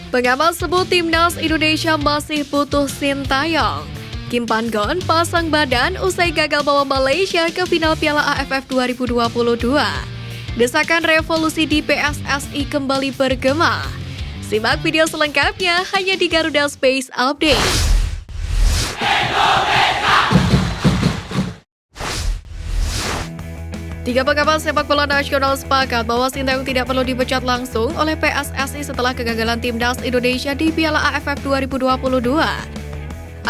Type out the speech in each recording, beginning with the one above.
Pengamat sebut timnas Indonesia masih butuh Sintayong. Kim Pan-gon pasang badan usai gagal bawa Malaysia ke final Piala AFF 2022. Desakan revolusi di PSSI kembali bergema. Simak video selengkapnya hanya di Garuda Space Update. Tiga pengamat sepak bola nasional sepakat bahwa Sintayong tidak perlu dipecat langsung oleh PSSI setelah kegagalan timnas Indonesia di Piala AFF 2022.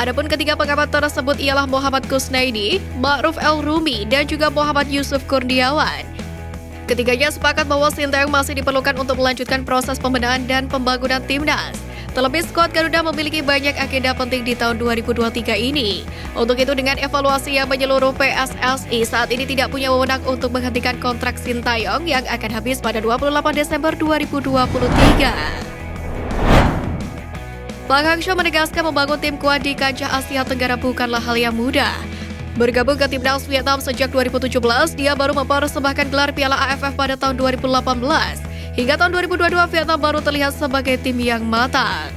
Adapun ketiga pengamat tersebut ialah Muhammad Kusnaidi, Ma'ruf El-Rumi, dan juga Muhammad Yusuf Kurniawan. Ketiganya sepakat bahwa Sintayong masih diperlukan untuk melanjutkan proses pembenahan dan pembangunan timnas. Terlebih skuad Garuda memiliki banyak agenda penting di tahun 2023 ini. Untuk itu dengan evaluasi yang menyeluruh PSSI saat ini tidak punya wewenang untuk menghentikan kontrak Sintayong yang akan habis pada 28 Desember 2023. Bang Hangzhou menegaskan membangun tim kuat di kancah Asia Tenggara bukanlah hal yang mudah. Bergabung ke timnas Vietnam sejak 2017, dia baru mempersembahkan gelar Piala AFF pada tahun 2018. Hingga tahun 2022, Vietnam baru terlihat sebagai tim yang matang.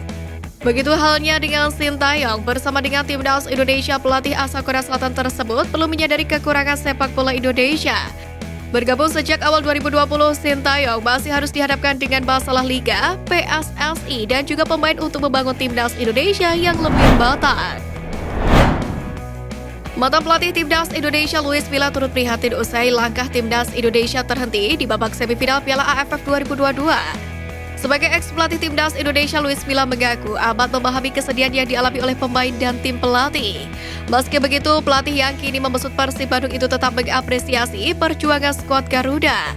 Begitu halnya dengan Sintayong, bersama dengan timnas Indonesia, pelatih asal Korea Selatan tersebut perlu menyadari kekurangan sepak bola Indonesia. Bergabung sejak awal 2020, Sintayong masih harus dihadapkan dengan masalah Liga, PSSI, dan juga pemain untuk membangun timnas Indonesia yang lebih matang. Mantan pelatih timnas Indonesia Luis Milla turut prihatin usai langkah timnas Indonesia terhenti di babak semifinal Piala AFF 2022. Sebagai ex-pelatih timnas Indonesia, Luis Milla mengaku amat memahami kesedihan yang dialami oleh pemain dan tim pelatih. Meski begitu, pelatih yang kini membesut Persib Bandung itu tetap mengapresiasi perjuangan skuad Garuda.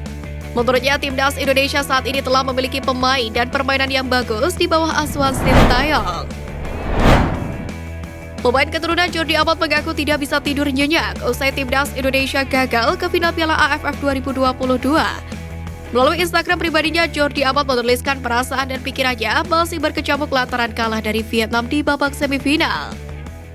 Menurutnya, timnas Indonesia saat ini telah memiliki pemain dan permainan yang bagus di bawah asuhan Sintayong. Pemain keturunan Jordi Amat mengaku tidak bisa tidur nyenyak usai timnas Indonesia gagal ke final Piala AFF 2022. Melalui Instagram pribadinya, Jordi Amat menuliskan perasaan dan pikirannya masih berkecamuk lantaran kalah dari Vietnam di babak semifinal.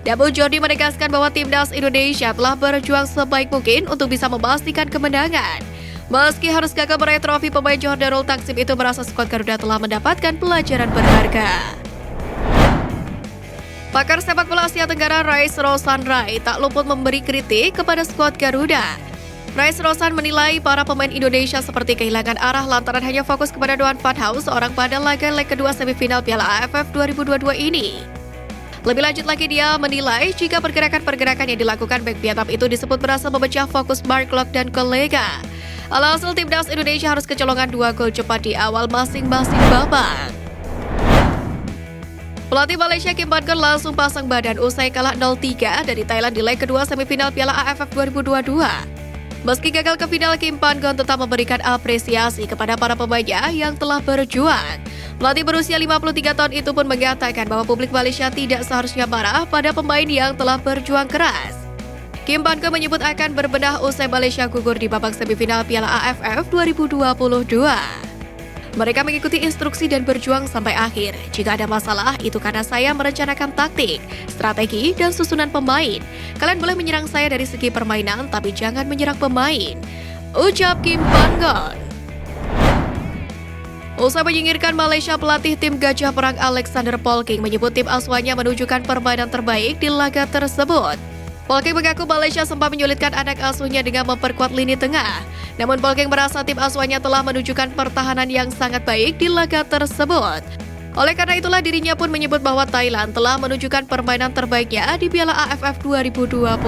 Namun Jordi menegaskan bahwa timnas Indonesia telah berjuang sebaik mungkin untuk bisa memastikan kemenangan. Meski harus gagal meraih trofi, pemain Jordanul Taksim itu merasa skuad Garuda telah mendapatkan pelajaran berharga. Pakar sepak bola Asia Tenggara Rais Roshan Rai tak luput memberi kritik kepada skuad Garuda. Rais Roshan menilai para pemain Indonesia seperti kehilangan arah lantaran hanya fokus kepada Doan Van Hau, seorang pada laga leg kedua semifinal Piala AFF 2022 ini. Lebih lanjut lagi, dia menilai jika pergerakan-pergerakan yang dilakukan bek Vietnam itu disebut berhasil memecah fokus Mark Locke dan kolega. Alhasil timnas Indonesia harus kecolongan 2 gol cepat di awal masing-masing babak. Pelatih Malaysia Kim Pan-gon langsung pasang badan usai kalah 0-3 dari Thailand di leg kedua semifinal Piala AFF 2022. Meski gagal ke final, Kim Pan-gon tetap memberikan apresiasi kepada para pemainnya yang telah berjuang. Pelatih berusia 53 tahun itu pun mengatakan bahwa publik Malaysia tidak seharusnya marah pada pemain yang telah berjuang keras. Kim Pan-gon menyebut akan berbenah usai Malaysia gugur di babak semifinal Piala AFF 2022. Mereka mengikuti instruksi dan berjuang sampai akhir. Jika ada masalah, itu karena saya merencanakan taktik, strategi, dan susunan pemain. Kalian boleh menyerang saya dari segi permainan, tapi jangan menyerang pemain, ucap Kim Pan-gon. Usai menyingkirkan Malaysia, pelatih tim Gajah Perang Alexander Polking menyebut tim asuhannya menunjukkan permainan terbaik di laga tersebut. Polking mengaku Malaysia sempat menyulitkan anak asuhnya dengan memperkuat lini tengah. Namun Polking merasa tim asuhannya telah menunjukkan pertahanan yang sangat baik di laga tersebut. Oleh karena itulah dirinya pun menyebut bahwa Thailand telah menunjukkan permainan terbaiknya di Piala AFF 2022.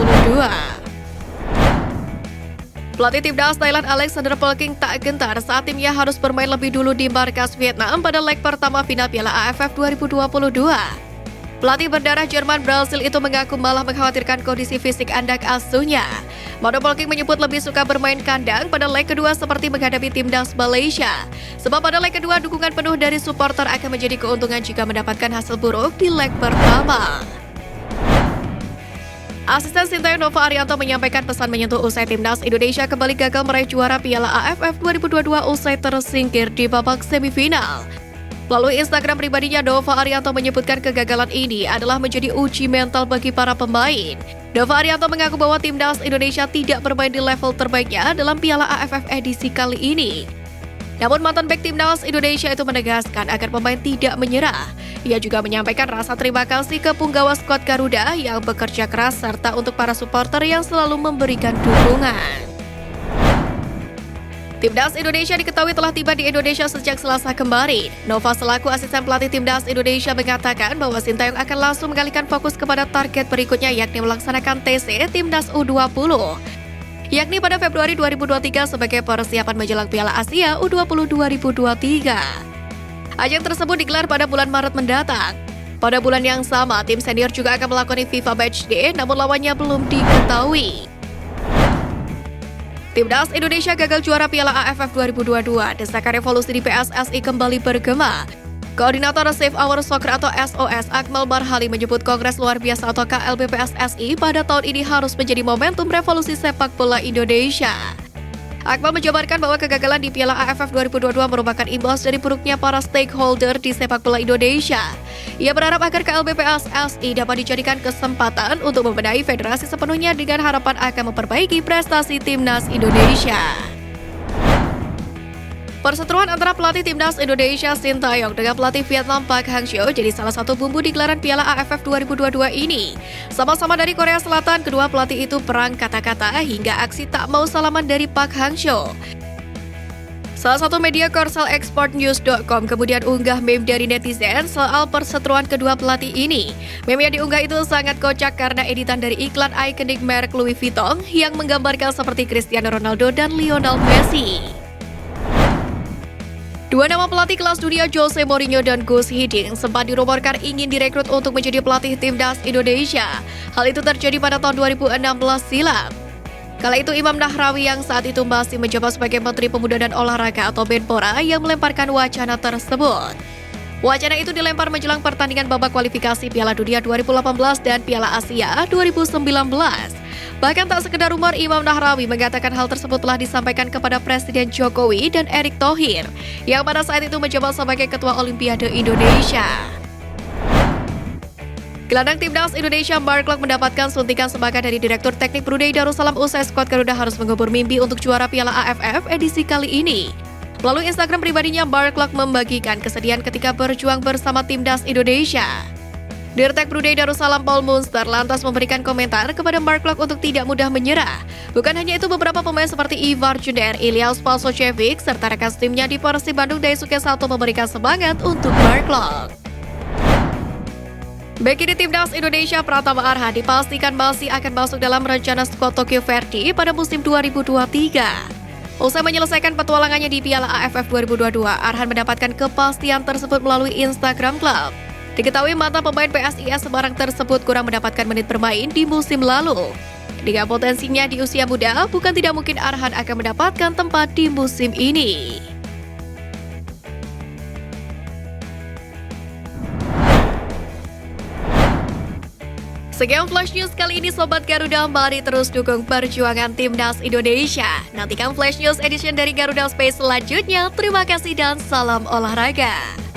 Pelatih timnas Thailand Alexander Polking tak gentar saat timnya harus bermain lebih dulu di markas Vietnam pada leg pertama final Piala AFF 2022. Pelatih berdarah Jerman Brasil itu mengaku malah mengkhawatirkan kondisi fisik anak asuhnya. Mano Polking menyebut lebih suka bermain kandang pada leg kedua seperti menghadapi timnas Malaysia. Sebab pada leg kedua dukungan penuh dari supporter akan menjadi keuntungan jika mendapatkan hasil buruk di leg pertama. Asisten Sintayong Nova Arianto menyampaikan pesan menyentuh usai timnas Indonesia kembali gagal meraih juara Piala AFF 2022 usai tersingkir di babak semifinal. Melalui Instagram pribadinya, Nova Arianto menyebutkan kegagalan ini adalah menjadi uji mental bagi para pemain. Nova Arianto mengaku bahwa timnas Indonesia tidak bermain di level terbaiknya dalam Piala AFF edisi kali ini. Namun mantan bek timnas Indonesia itu menegaskan agar pemain tidak menyerah. Ia juga menyampaikan rasa terima kasih ke punggawa skuad Garuda yang bekerja keras serta untuk para supporter yang selalu memberikan dukungan. Timnas Indonesia diketahui telah tiba di Indonesia sejak Selasa kemarin. Nova selaku asisten pelatih Timnas Indonesia mengatakan bahwa Sintayong akan langsung mengalihkan fokus kepada target berikutnya yakni melaksanakan TC Timnas U20. Yakni pada Februari 2023 sebagai persiapan menjelang Piala Asia U20 2023. Ajang tersebut digelar pada bulan Maret mendatang. Pada bulan yang sama, tim senior juga akan melakoni FIFA Matchday, namun lawannya belum diketahui. Timnas Indonesia gagal juara Piala AFF 2022. Desakan revolusi di PSSI kembali bergema. Koordinator Save Our Soccer atau SOS Akmal Marhali menyebut Kongres Luar Biasa atau KLB PSSI pada tahun ini harus menjadi momentum revolusi sepak bola Indonesia. Akmal menjabarkan bahwa kegagalan di Piala AFF 2022 merupakan imbas dari buruknya para stakeholder di sepak bola Indonesia. Ia berharap agar KLB PSSI dapat dijadikan kesempatan untuk membenahi federasi sepenuhnya dengan harapan akan memperbaiki prestasi Timnas Indonesia. Perseteruan antara pelatih Timnas Indonesia Sintayong dengan pelatih Vietnam Park Hang-seo jadi salah satu bumbu di gelaran Piala AFF 2022 ini. Sama-sama dari Korea Selatan, kedua pelatih itu perang kata-kata hingga aksi tak mau salaman dari Park Hang-seo. Salah satu media korselexportnews.com kemudian unggah meme dari netizen soal perseteruan kedua pelatih ini. Meme yang diunggah itu sangat kocak karena editan dari iklan ikonik merek Louis Vuitton yang menggambarkan seperti Cristiano Ronaldo dan Lionel Messi. Dua nama pelatih kelas dunia Jose Mourinho dan Gus Hiddink sempat dirumorkan ingin direkrut untuk menjadi pelatih Timnas Indonesia. Hal itu terjadi pada tahun 2016 silam. Kala itu Imam Nahrawi yang saat itu masih menjabat sebagai Menteri Pemuda dan Olahraga atau Menpora yang melemparkan wacana tersebut. Wacana itu dilempar menjelang pertandingan babak kualifikasi Piala Dunia 2018 dan Piala Asia 2019. Bahkan tak sekedar rumor, Imam Nahrawi mengatakan hal tersebut telah disampaikan kepada Presiden Jokowi dan Erick Thohir yang pada saat itu menjabat sebagai Ketua Olimpiade Indonesia. Gelandang Timnas Indonesia Mark Klok mendapatkan suntikan semangat dari Direktur Teknik Brunei Darussalam usai skuad Garuda harus mengubur mimpi untuk juara Piala AFF edisi kali ini. Melalui Instagram pribadinya, Mark Klok membagikan kesedihan ketika berjuang bersama Timnas Indonesia. Dirtek Brunei Darussalam Paul Munster lantas memberikan komentar kepada Mark Klok untuk tidak mudah menyerah. Bukan hanya itu, beberapa pemain seperti Ivar Juner, Ilyas Palsocevic, serta rekan timnya di Persib Bandung Daisuke Sato memberikan semangat untuk Mark Klok. Bek kiri Timnas Indonesia Pratama Arhan dipastikan masih akan masuk dalam rencana skuad Tokyo Verde pada musim 2023. Usai menyelesaikan petualangannya di Piala AFF 2022, Arhan mendapatkan kepastian tersebut melalui Instagram klub. Diketahui mantan pemain PSIS Semarang tersebut kurang mendapatkan menit bermain di musim lalu. Dengan potensinya di usia muda, bukan tidak mungkin Arhan akan mendapatkan tempat di musim ini. Sekian Flash News kali ini Sobat Garuda, mari terus dukung perjuangan Timnas Indonesia. Nantikan Flash News edition dari Garuda Space selanjutnya. Terima kasih dan salam olahraga.